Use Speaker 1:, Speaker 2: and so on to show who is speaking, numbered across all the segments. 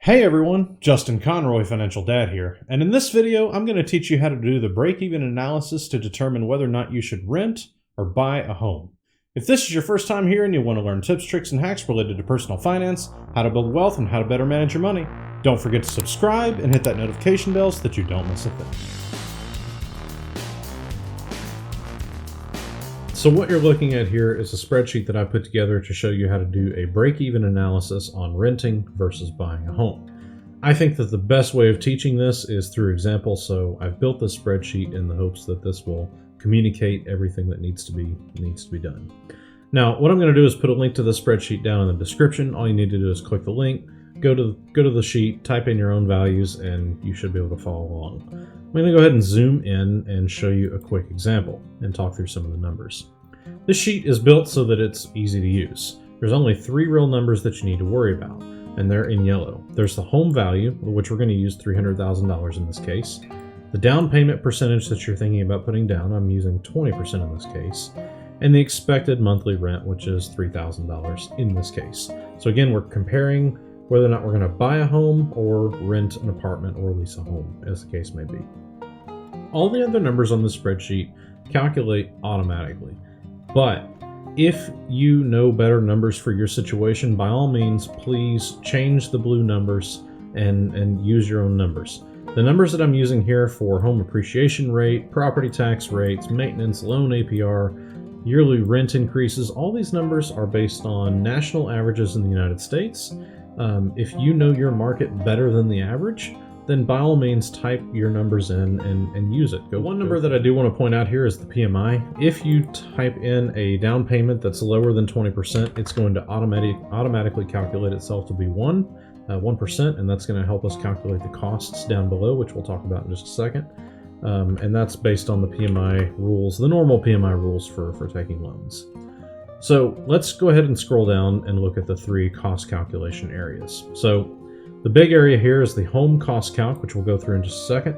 Speaker 1: Hey everyone, Justin Conroy, Financial Dad here, and in this video I'm going to teach you how to do the break-even analysis to determine whether or not you should rent or buy a home. If this is your first time here and you want to learn tips, tricks, and hacks related to personal finance, how to build wealth, and how to better manage your money, don't forget to subscribe and hit that notification bell so that you don't miss a thing. So what you're looking at here is a spreadsheet that I put together to show you how to do a break-even analysis on renting versus buying a home. I think that the best way of teaching this is through example, so I've built this spreadsheet in the hopes that this will communicate everything that needs to be done. Now, what I'm going to do is put a link to the spreadsheet down in the description. All you need to do is click the link, go to the sheet, type in your own values, and you should be able to follow along. I'm going to go ahead and zoom in and show you a quick example and talk through some of the numbers. This sheet is built so that it's easy to use. There's only 3 real numbers that you need to worry about, and they're in yellow. There's the home value, which we're going to use $300,000 in this case. The down payment percentage that you're thinking about putting down, I'm using 20% in this case. And the expected monthly rent, which is $3,000 in this case. So again, we're comparing whether or not we're going to buy a home or rent an apartment or lease a home, as the case may be. All the other numbers on the spreadsheet calculate automatically. But if you know better numbers for your situation, by all means, please change the blue numbers and use your own numbers. The numbers that I'm using here for home appreciation rate, property tax rates, maintenance, loan APR, yearly rent increases, all these numbers are based on national averages in the United States. If you know your market better than the average, then by all means type your numbers in and use it. One number that I do want to point out here is the PMI. If you type in a down payment that's lower than 20%, it's going to automatically calculate itself to be 1%, and that's going to help us calculate the costs down below, which we'll talk about in just a second. And that's based on the PMI rules, the normal PMI rules for taking loans. So let's go ahead and scroll down and look at the 3 cost calculation areas. So the big area here is the home cost calc, which we'll go through in just a second,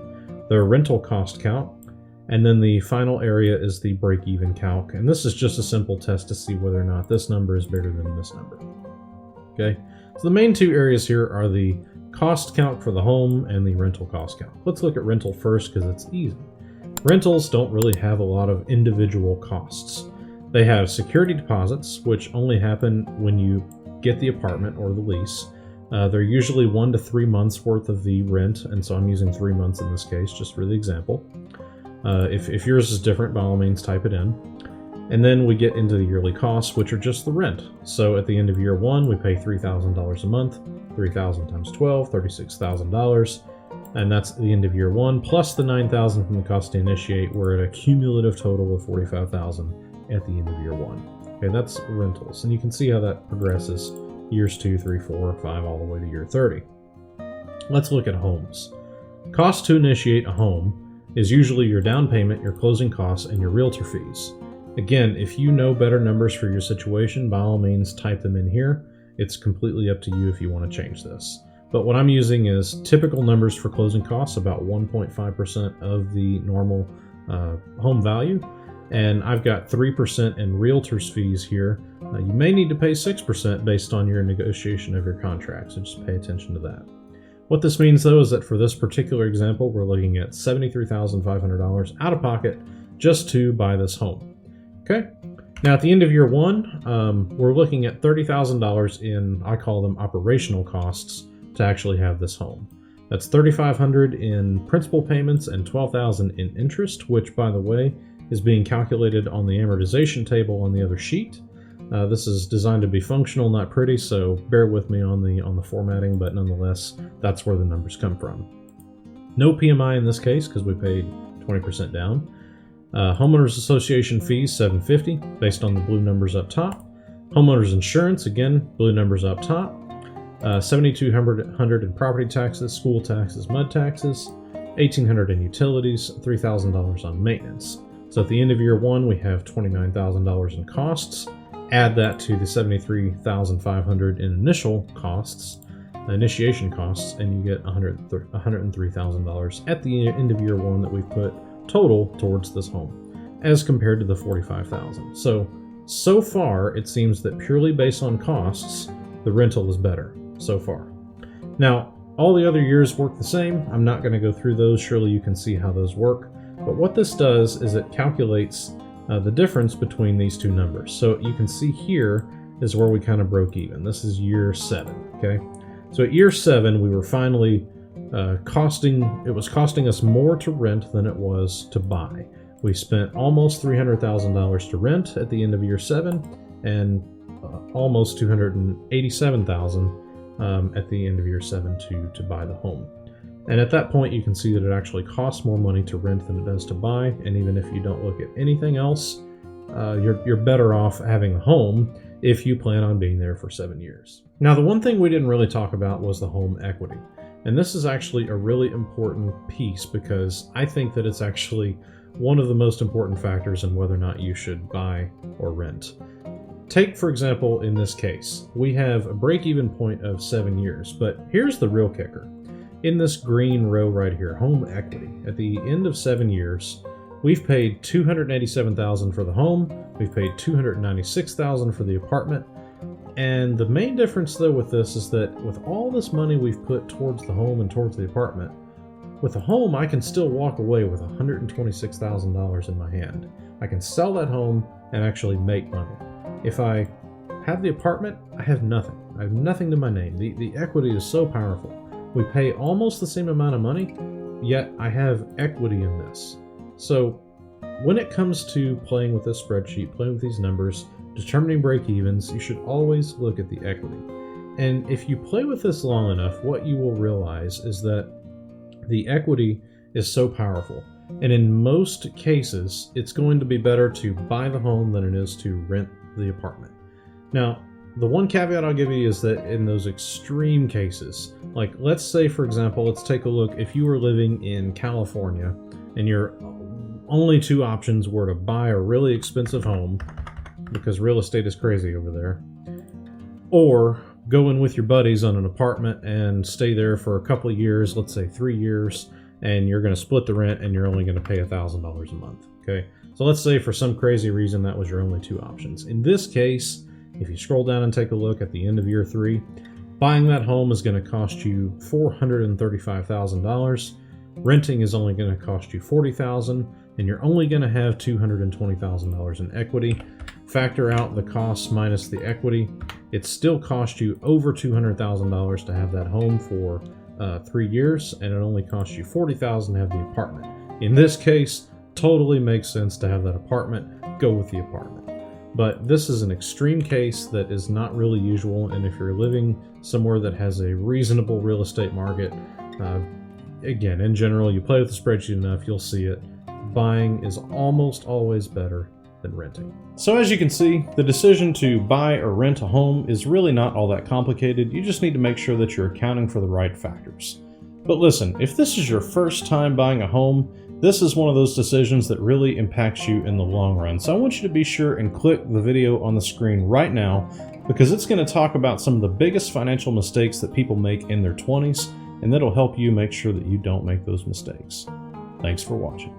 Speaker 1: the rental cost calc, and then the final area is the break-even calc. And this is just a simple test to see whether or not this number is bigger than this number. Okay, so the main 2 areas here are the cost calc for the home and the rental cost calc. Let's look at rental first because it's easy. Rentals don't really have a lot of individual costs. They have security deposits, which only happen when you get the apartment or the lease. They're usually 1 to 3 months worth of the rent, and so I'm using 3 months in this case, just for the example. If yours is different, by all means type it in. And then we get into the yearly costs, which are just the rent. So at the end of year 1, we pay $3,000 a month, 3,000 times 12, $36,000. And that's the end of year 1, plus the $9,000 from the cost to initiate. We're at a cumulative total of $45,000 at the end of year 1. Okay, that's rentals, and you can see how that progresses. Years 2, 3, 4, 5, all the way to year 30. Let's look at homes. Cost to initiate a home is usually your down payment, your closing costs, and your realtor fees. Again, if you know better numbers for your situation, by all means type them in here. It's completely up to you if you want to change this. But what I'm using is typical numbers for closing costs, about 1.5% of the normal home value. And I've got 3% in realtor's fees here. You may need to pay 6% based on your negotiation of your contract, so just pay attention to that. What this means, though, is that for this particular example, we're looking at $73,500 out of pocket just to buy this home. Okay? Now, at the end of year 1, we're looking at $30,000 in, I call them operational costs, to actually have this home. That's $3,500 in principal payments and $12,000 in interest, which, by the way, is being calculated on the amortization table on the other sheet. This is designed to be functional, not pretty, so bear with me on the formatting, but nonetheless, that's where the numbers come from. No PMI in this case because we paid 20% down. Homeowners Association fees, $750, based on the blue numbers up top. Homeowners insurance, again, blue numbers up top. $7,200 in property taxes, school taxes, mud taxes. $1,800 in utilities, $3,000 on maintenance. So at the end of year 1, we have $29,000 in costs. Add that to the $73,500 in initial costs, initiation costs, and you get $103,000 at the end of year 1 that we've put total towards this home, as compared to the $45,000. So far, it seems that purely based on costs, the rental is better so far. Now, All the other years work the same. I'm not going to go through those. Surely you can see how those work. But what this does is it calculates the difference between these two numbers. So you can see here is where we kind of broke even. This is year 7, okay? So at year 7, we were finally it was costing us more to rent than it was to buy. We spent almost $300,000 to rent at the end of year 7 and almost $287,000 at the end of year 7 to buy the home. And at that point, you can see that it actually costs more money to rent than it does to buy. And even if you don't look at anything else, you're better off having a home if you plan on being there for 7 years. Now, the one thing we didn't really talk about was the home equity. And this is actually a really important piece because I think that it's actually one of the most important factors in whether or not you should buy or rent. Take, for example, in this case, we have a break-even point of 7 years, but here's the real kicker. In this green row right here, home equity, at the end of 7 years, we've paid $287,000 for the home, we've paid $296,000 for the apartment, and the main difference though with this is that with all this money we've put towards the home and towards the apartment, with the home I can still walk away with $126,000 in my hand. I can sell that home and actually make money. If I have the apartment, I have nothing. I have nothing to my name. The equity is so powerful. We pay almost the same amount of money, yet I have equity in this. So when it comes to playing with this spreadsheet, playing with these numbers, determining break-evens, you should always look at the equity. And if you play with this long enough, what you will realize is that the equity is so powerful. And in most cases, it's going to be better to buy the home than it is to rent the apartment. Now, the one caveat I'll give you is that in those extreme cases, like let's say, for example, let's take a look, if you were living in California and your only two options were to buy a really expensive home, because real estate is crazy over there, or go in with your buddies on an apartment and stay there for a couple of years, let's say 3 years, and you're going to split the rent and you're only going to pay $1,000 a month, okay? So let's say for some crazy reason that was your only two options. In this case, if you scroll down and take a look at the end of year 3, buying that home is going to cost you $435,000. Renting is only going to cost you $40,000, and you're only going to have $220,000 in equity. Factor out the costs minus the equity. It still cost you over $200,000 to have that home for 3 years, and it only costs you $40,000 to have the apartment. In this case, totally makes sense to have that apartment. Go with the apartment. But this is an extreme case that is not really usual, and if you're living somewhere that has a reasonable real estate market, again, in general, you play with the spreadsheet enough, you'll see it. Buying is almost always better than renting. So as you can see, the decision to buy or rent a home is really not all that complicated. You just need to make sure that you're accounting for the right factors. But listen, if this is your first time buying a home, this is one of those decisions that really impacts you in the long run. So I want you to be sure and click the video on the screen right now, because it's going to talk about some of the biggest financial mistakes that people make in their 20s, and that'll help you make sure that you don't make those mistakes. Thanks for watching.